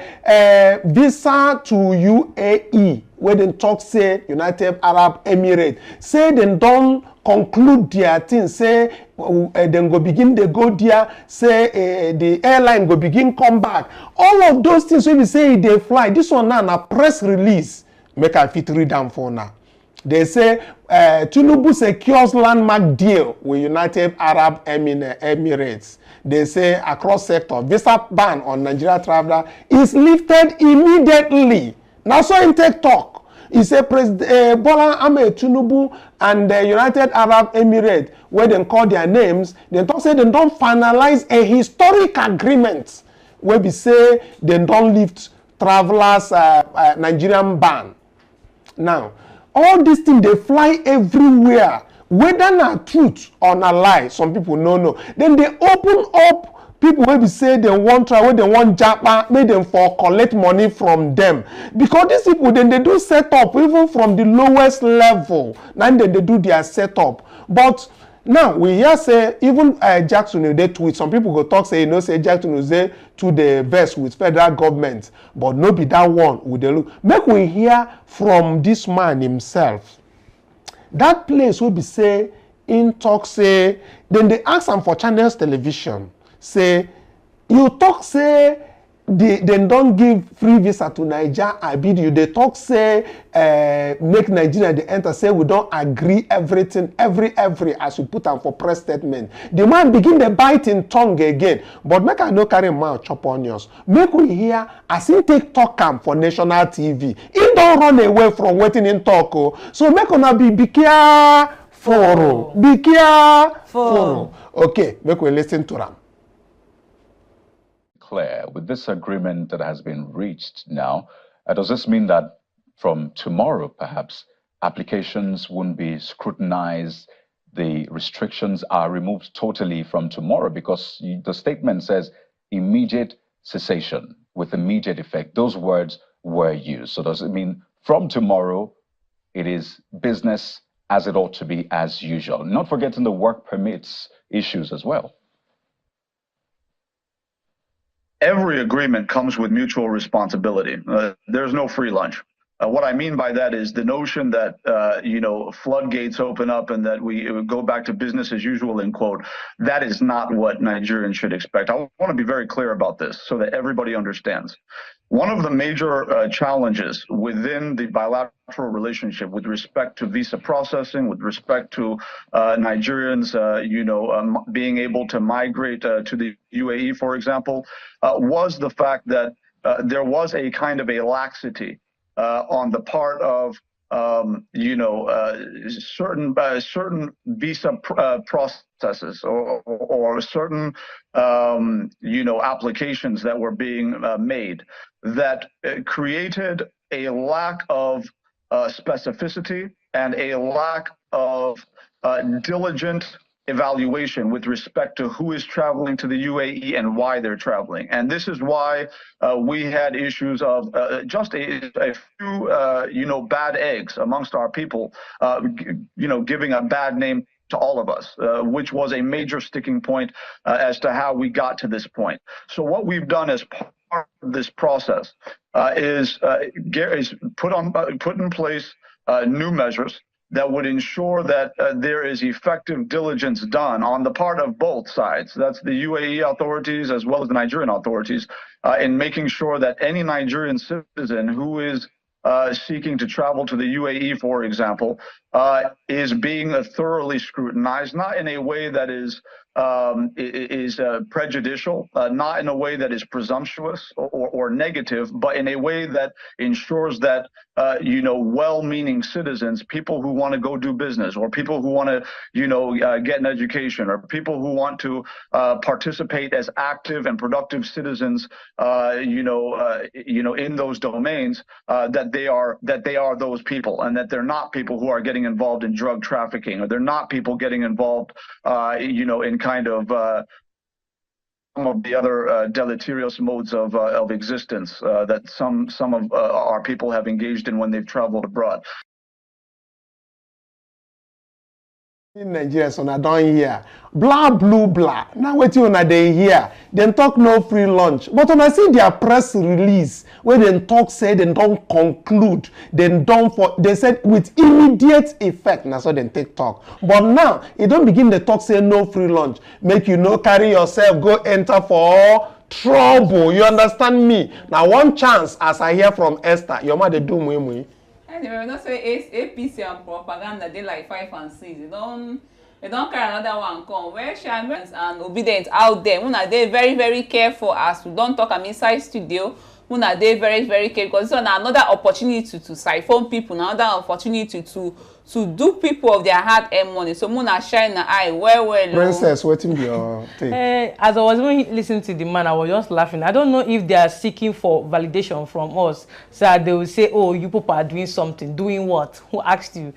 visa to UAE, where they talk say United Arab Emirates, say they don't conclude their thing, say then go begin they go there, say the airline go begin come back. All of those things when we say they fly, this one now a press release. Make I fit read them for now. They say Tinubu secures landmark deal with United Arab Emirates. They say across sector, visa ban on Nigeria traveler is lifted immediately. Now so in tech talk. He said President Bola Tinubu and the United Arab Emirates, where they call their names, they don't say they don't finalize a historic agreement where we say they don't lift travelers Nigerian ban. Now, all these things they fly everywhere, whether na truth or na lie. Some people no. Then they open up. People will be say they want try, when they want japa, make them for collect money from them. Because these people then they do set up even from the lowest level. Then they do their setup. But now we hear say even Jackson they tweet. Some people go talk say say Jackson say to the vest with federal government, but no be that one with the look. Make we hear from this man himself. That place will be say in talk say then they ask him for Channels Television. Say you talk say they don't give free visa to Nigeria. I bid you. They talk say make Nigeria they enter. Say we don't agree everything every as you put them for press statement. The man begin the bite in tongue again. But make I no carry mouth chop onions. Make we hear as he take talk camp for national TV. He don't run away from waiting in talk. Oh. So make una be careful. Be careful. Okay, make we listen to them. Clear with this agreement that has been reached now, does this mean that from tomorrow perhaps applications won't be scrutinized, the restrictions are removed totally from tomorrow? Because the statement says immediate cessation with immediate effect. Those words were used. So does it mean from tomorrow it is business as it ought to be as usual? Not forgetting the work permits issues as well. Every agreement comes with mutual responsibility. There's no free lunch. What I mean by that is the notion that, floodgates open up and that we go back to business as usual, in quote. That is not what Nigerians should expect. I want to be very clear about this so that everybody understands. One of the major challenges within the bilateral relationship with respect to visa processing, with respect to Nigerians, being able to migrate to the UAE, for example, was the fact that there was a kind of a laxity on the part of certain visa processes or certain applications that were being made that created a lack of specificity and a lack of diligent evaluation with respect to who is traveling to the UAE and why they're traveling. And this is why we had issues of just a few, bad eggs amongst our people, giving a bad name to all of us, which was a major sticking point as to how we got to this point. So what we've done as part of this process is put in place new measures that would ensure that there is effective diligence done on the part of both sides. That's the UAE authorities as well as the Nigerian authorities in making sure that any Nigerian citizen who is seeking to travel to the UAE, for example, is being thoroughly scrutinized, not in a way that is prejudicial, not in a way that is presumptuous or negative, but in a way that ensures that well-meaning citizens, people who want to go do business, or people who want to get an education, or people who want to participate as active and productive citizens, in those domains, that they are those people, and that they're not people who are getting involved in drug trafficking, or they're not people getting involved, in kind of some of the other deleterious modes of existence that some of our people have engaged in when they've traveled abroad. In Nigeria, so I don't hear blah blue blah. Now wait till they hear. Then talk no free lunch. But when I see their press release where they talk say they don't conclude, they said with immediate effect. Now so then take talk. But now it don't begin the talk say no free lunch. Make you carry yourself go enter for trouble. You understand me? Now one chance as I hear from Esther, your mother do me. Anyway, we don't say APC and propaganda, they like 5 and 6. They don't carry another one come. Where Shamans and obedient out there, they very, very careful as we don't talk inside studio. They very, very careful because it's another opportunity to siphon people, another opportunity to do people of their hard-earned money. So Muna shine the eye well. Princess, waiting your take. As I was listening to the man, I was just laughing. I don't know if they are seeking for validation from us. So they will say, oh, you people are doing something. Doing what? Who asked you?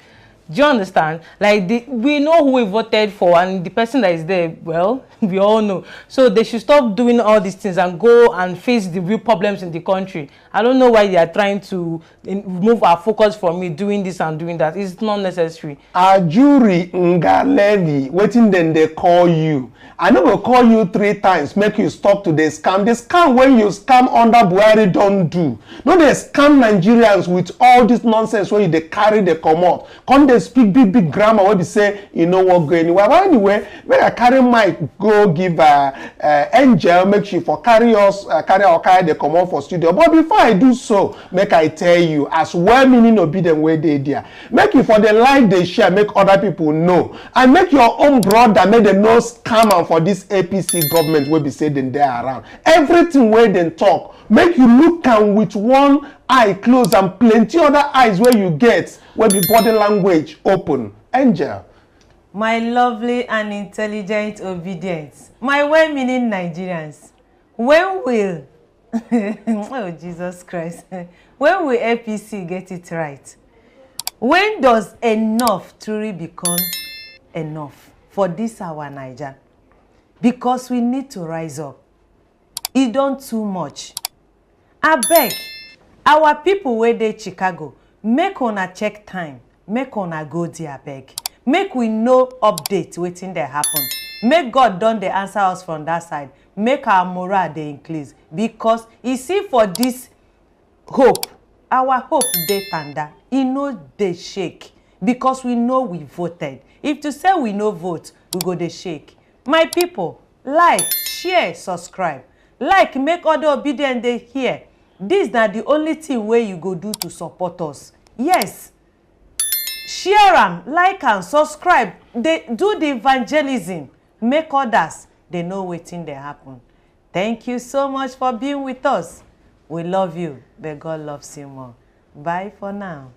Do you understand? Like, we know who we voted for, and the person that is there, well, we all know. So they should stop doing all these things and go and face the real problems in the country. I don't know why they are trying to move our focus from me doing this and doing that. It's not necessary. A jury Ngaleli, waiting then they call you. I know will call you 3 times, make you stop to the scam. The scam when you scam under Buhari don't do. No, they scam Nigerians with all this nonsense where they carry the commode. Come they speak big grammar where they say, you know what, go anywhere. But anyway, when I carry mic, go give Angel, make sure for carry the commode for studio. But before I do so, make I tell you, as well-meaning obedient way they there. Make you for the like they share, make other people know. And make your own brother, make them know scam and for this APC government will be said in there around. Everything where they talk, make you look and with one eye closed and plenty other eyes where you get where the body language open. Angel. My lovely and intelligent obedience. My well-meaning Nigerians. When will oh Jesus Christ. When will APC get it right? When does enough truly become enough for this our Niger? Because we need to rise up. It don't too much. I beg, our people where they Chicago, make una check time, make una go there, beg. Make we know update waiting there happen. Make God done the answer us from that side. Make our morale they increase. Because you see for this hope, our hope dey tanda, e no dey shake, because we know we voted. If to say we no vote, we go dey shake. My people, like, share, subscribe. Like, make other obedient dey hear. This na the only thing wey you go do to support us. Yes, share am, like am, subscribe. Dey do the evangelism. Make others dey know wetin dey happen. Thank you so much for being with us. We love you, but God loves you more. Bye for now.